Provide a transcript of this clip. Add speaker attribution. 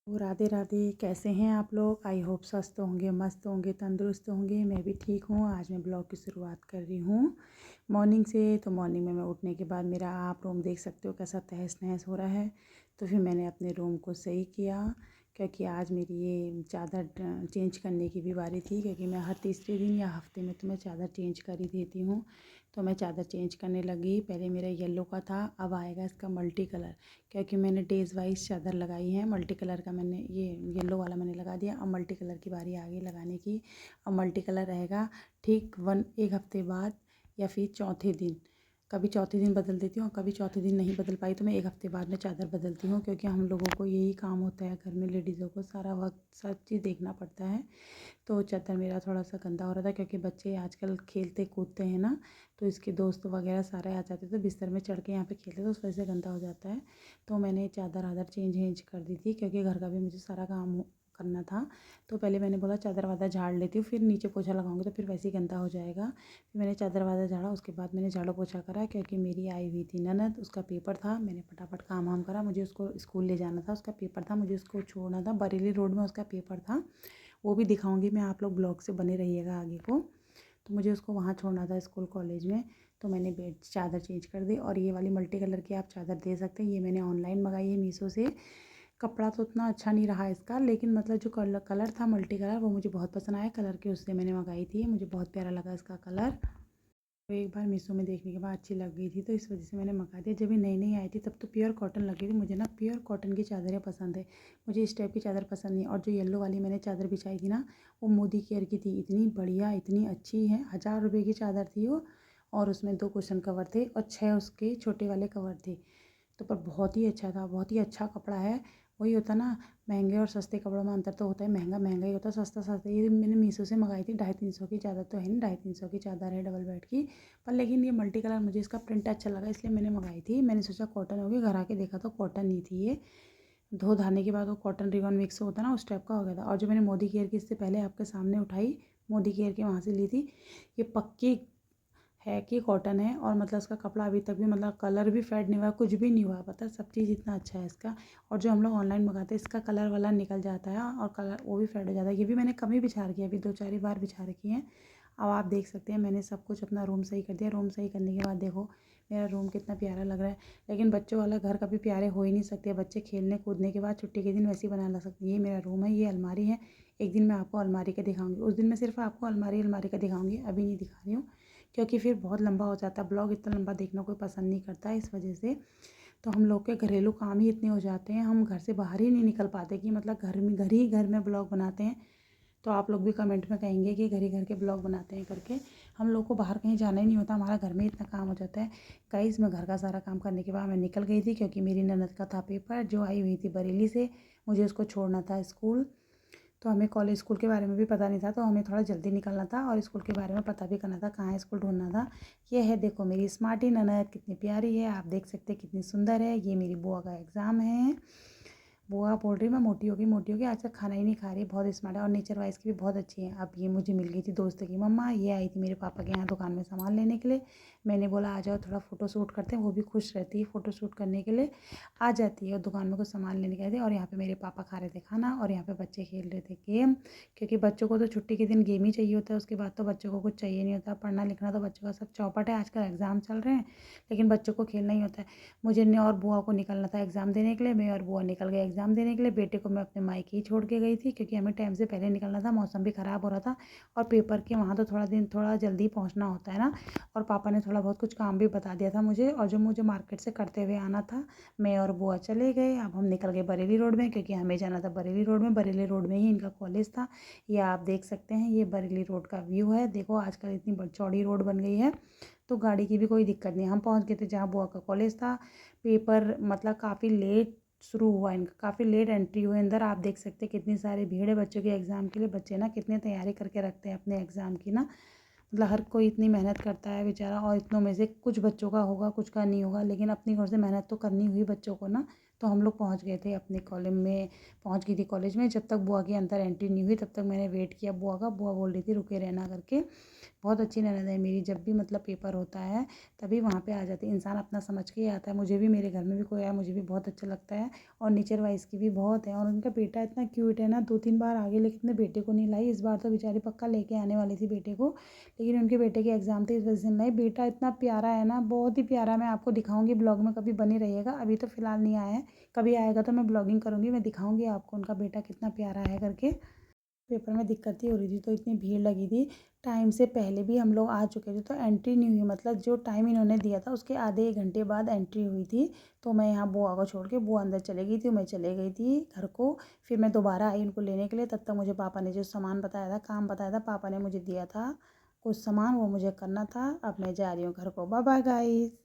Speaker 1: तो राधे राधे। कैसे हैं आप लोग? आई होप स्वस्थ होंगे, मस्त होंगे, तंदुरुस्त होंगे। मैं भी ठीक हूँ। आज मैं ब्लॉग की शुरुआत कर रही हूँ मॉर्निंग से। तो मॉर्निंग में मैं उठने के बाद मेरा आप रूम देख सकते हो कैसा तहस नहस हो रहा है। तो फिर मैंने अपने रूम को सही किया, क्योंकि आज मेरी ये चादर चेंज करने की भी बारी थी। क्योंकि मैं हर तीसरे दिन या हफ्ते में तो मैं चादर चेंज कर ही देती हूँ। तो मैं चादर चेंज करने लगी। पहले मेरा येलो का था, अब आएगा इसका मल्टी कलर। क्योंकि मैंने डेज़ वाइज चादर लगाई है। मल्टी कलर का मैंने ये येलो वाला मैंने लगा दिया। अब मल्टी कलर की बारी आ गई लगाने की। अब मल्टी कलर रहेगा ठीक एक हफ्ते बाद या फिर चौथे दिन। कभी चौथे दिन बदल देती हूँ, कभी चौथे दिन नहीं बदल पाई तो मैं एक हफ्ते बाद में चादर बदलती हूँ। क्योंकि हम लोगों को यही काम होता है, घर में लेडीज़ों को सारा वक्त सब चीज़ देखना पड़ता है। तो चादर मेरा थोड़ा सा गंदा हो रहा था, क्योंकि बच्चे आजकल खेलते कूदते हैं ना, तो इसके दोस्त वगैरह सारे आ जाते थे बिस्तर में चढ़ के यहाँ पे खेलते, तो उस वजह से गंदा हो जाता है। तो मैंने चादर आदर चेंज कर दी थी, क्योंकि घर का भी मुझे सारा काम करना था। तो पहले मैंने बोला चादर वादर झाड़ लेती हूँ, फिर नीचे पोछा लगाऊंगी तो फिर वैसे ही गंदा हो जाएगा। फिर मैंने चादर वादर झाड़ा, उसके बाद मैंने झाड़ू पोछा करा। क्योंकि मेरी आई हुई थी ननद, उसका पेपर था। मैंने फटाफट काम वाम करा, मुझे उसको स्कूल ले जाना था, उसका पेपर था, मुझे उसको छोड़ना था। बरेली रोड में उसका पेपर था, वो भी दिखाऊंगी मैं, आप लोग ब्लॉग से बने रहिएगा आगे को। तो मुझे उसको वहाँ छोड़ना था स्कूल कॉलेज में। तो मैंने बेड चादर चेंज कर दी। और ये वाली मल्टी कलर की आप चादर दे सकते हैं, ये मैंने ऑनलाइन मंगाई है मीशो से। कपड़ा तो उतना अच्छा नहीं रहा इसका, लेकिन मतलब जो कलर था मल्टी कलर, वो मुझे बहुत पसंद आया। कलर के उससे मैंने मंगाई थी, मुझे बहुत प्यारा लगा इसका कलर। तो एक बार मीशो में देखने के बाद अच्छी लग गई थी, तो इस वजह से मैंने मंगा दिया। जब ये नई नई आई थी तब तो प्योर कॉटन लगी थी। मुझे ना प्योर कॉटन की चादरें पसंद है, मुझे इस टाइप की चादर पसंद नहीं। और जो येलो वाली मैंने चादर बिछाई थी ना, वो मोदी केयर की थी। इतनी बढ़िया, इतनी अच्छी है। 1000 रुपये की चादर थी वो। और उसमें 2 कुशन कवर थे और 6 उसके छोटे वाले कवर थे। तो पर बहुत ही अच्छा था, बहुत ही अच्छा कपड़ा है। वही होता ना, महंगे और सस्ते कपड़ों में अंतर तो होता है। महंगा महंगा ही होता है, सस्ता सस्ता। ये मैंने मीशो से मंगाई थी, 250-300 की चादर तो है नहीं, 250-300 की चादर है डबल बेड की। पर लेकिन ये मल्टी कलर, मुझे इसका प्रिंट अच्छा लगा इसलिए मैंने मंगाई थी। मैंने सोचा कॉटन होगी, घर आके देखा तो कॉटन नहीं थी ये। धो धाने के बाद वो कॉटन रिगॉन मिक्स होता है ना, उस टाइप का हो गया था। और जो मैंने मोदी केयर की इससे पहले आपके सामने उठाई, मोदी केयर की वहाँ से ली थी, ये पक्की है कि कॉटन है। और मतलब इसका कपड़ा अभी तक भी मतलब कलर भी फेड नहीं हुआ, कुछ भी नहीं हुआ, पता है, सब चीज़ इतना अच्छा है इसका। और जो हम लोग ऑनलाइन मंगाते हैं इसका कलर वाला निकल जाता है और कलर वो भी फेड हो जाता है। ये भी मैंने कम ही बिछा रखी है, अभी 2-4 ही बार बिछा रखी है। अब आप देख सकते हैं मैंने सब कुछ अपना रूम सही कर दिया। रूम सही करने के बाद देखो मेरा रूम कितना प्यारा लग रहा है। लेकिन बच्चों वाला घर कभी प्यारे हो ही नहीं सकते। बच्चे खेलने कूदने के बाद छुट्टी के दिन वैसे ही बना ला सकते हैं। ये मेरा रूम है, ये अलमारी है। एक दिन मैं आपको अलमारी का दिखाऊंगी, उस दिन मैं सिर्फ आपको अलमारी का दिखाऊंगी, अभी नहीं दिखा रही हूँ। क्योंकि फिर बहुत लंबा हो जाता है ब्लॉग, इतना लंबा देखना कोई पसंद नहीं करता है, इस वजह से। तो हम लोग के घरेलू काम ही इतने हो जाते हैं, हम घर से बाहर ही नहीं निकल पाते कि मतलब घर में ब्लॉग बनाते हैं। तो आप लोग भी कमेंट में कहेंगे कि घर ही घर के ब्लॉग बनाते हैं करके। हम लोग को बाहर कहीं जाना ही नहीं होता, हमारा घर में इतना काम हो जाता है। गाइस, मैं घर का सारा काम करने के बाद मैं निकल गई थी, क्योंकि मेरी ननद का था पेपर, जो आई हुई थी बरेली से। मुझे उसको छोड़ना था स्कूल। तो हमें कॉलेज स्कूल के बारे में भी पता नहीं था, तो हमें थोड़ा जल्दी निकलना था और स्कूल के बारे में पता भी करना था, कहाँ स्कूल ढूंढना था। ये है, देखो मेरी स्मार्टी ननद कितनी प्यारी है, आप देख सकते हैं कितनी सुंदर है। ये मेरी बुआ का एग्ज़ाम है। बुआ बोल रही मैं मोटी होगी, आज तक खाना ही नहीं खा रही, बहुत स्मार्ट है और नेचर वाइज की भी बहुत अच्छी है। अब ये मुझे मिल गई थी दोस्त की मम्मा, ये आई थी मेरे पापा के यहाँ दुकान में सामान लेने के लिए। मैंने बोला आ जाओ थोड़ा फ़ोटो शूट करते हैं, वो भी खुश रहती है फ़ोटो शूट करने के लिए, आ जाती है। और दुकान में कुछ सामान लेने गए थे और यहाँ पे मेरे पापा खा रहे थे खाना और यहाँ पे बच्चे खेल रहे थे गेम। क्योंकि बच्चों को तो छुट्टी के दिन गेम ही चाहिए होता है, उसके बाद तो बच्चों को कुछ चाहिए नहीं होता। पढ़ना लिखना तो बच्चों का सब चौपट है, आजकल एग्ज़ाम चल रहे हैं, लेकिन बच्चों को खेलना ही होता है। मुझे ने और बुआ को निकलना था एग्ज़ाम देने के लिए, मैं और बुआ निकल गए एग्ज़ाम देने के लिए। बेटे को मैं अपने मायके ही छोड़ के गई थी, क्योंकि हमें टाइम से पहले निकलना था, मौसम भी ख़राब हो रहा था। और पेपर के वहाँ तो थोड़ा जल्दी पहुँचना होता है ना। और पापा ने थोड़ा बहुत कुछ काम भी बता दिया था मुझे, और जो मुझे मार्केट से करते हुए आना था। मैं और बुआ चले गए। अब हम निकल गए बरेली रोड में, क्योंकि हमें जाना था बरेली रोड में। बरेली रोड में ही इनका कॉलेज था। ये आप देख सकते हैं, ये बरेली रोड का व्यू है। देखो आजकल इतनी चौड़ी रोड बन गई है, तो गाड़ी की भी कोई दिक्कत नहीं। हम पहुंच गए थे जहाँ बुआ का कॉलेज था। पेपर मतलब काफ़ी लेट शुरू हुआ इनका, काफ़ी लेट एंट्री हुई अंदर। आप देख सकते हैं कितनी सारी भीड़ है बच्चों के एग्ज़ाम के लिए। बच्चे ना कितनी तैयारी करके रखते हैं अपने एग्ज़ाम की ना, मतलब हर कोई इतनी मेहनत करता है बेचारा। और इतनों में से कुछ बच्चों का होगा, कुछ का नहीं होगा, लेकिन अपनी ओर से मेहनत तो करनी हुई बच्चों को ना। तो हम लोग पहुंच गए थे अपने कॉलेज में, पहुंच गई थी कॉलेज में। जब तक बुआ की अंदर एंट्री नहीं हुई तब तक मैंने वेट किया बुआ का। बुआ बोल रही थी रुके रहना करके। बहुत अच्छी ननद है मेरी। जब भी मतलब पेपर होता है तभी वहाँ पे आ जाती है। इंसान अपना समझ के ही आता है। मुझे भी, मेरे घर में भी कोई आया मुझे भी बहुत अच्छा लगता है। और नेचर वाइज़ की भी बहुत है। और उनका बेटा इतना क्यूट है ना, 2-3 बार आ गई लेकिन अपने बेटे को नहीं लाई। इस बार तो बेचारी पक्का लेके आने वाली थी बेटे को, लेकिन उनके बेटे के एग्ज़ाम थे इस वजह से नहीं लाई। बेटा इतना प्यारा है ना, बहुत ही प्यारा। मैं आपको दिखाऊंगी ब्लॉग में, कभी बने रहिएगा। अभी तो फ़िलहाल नहीं आया है, कभी आएगा तो मैं ब्लॉगिंग करूँगी, मैं दिखाऊंगी आपको उनका बेटा कितना प्यारा है करके। पेपर में दिक्कत ही हो रही थी तो इतनी भीड़ लगी थी। टाइम से पहले भी हम लोग आ चुके थे तो एंट्री नहीं हुई, मतलब जो टाइम इन्होंने दिया था उसके आधे 1 घंटे बाद एंट्री हुई थी। तो मैं यहाँ बुआ को छोड़ के, बुआ अंदर चली गई थी, मैं चले गई थी घर को। फिर मैं दोबारा आई उनको लेने के लिए। तब तक मुझे पापा ने जो सामान बताया था, काम बताया था, पापा ने मुझे दिया था कुछ सामान, वो मुझे करना था। अब मैं जा रही हूँ घर को। Bye bye guys.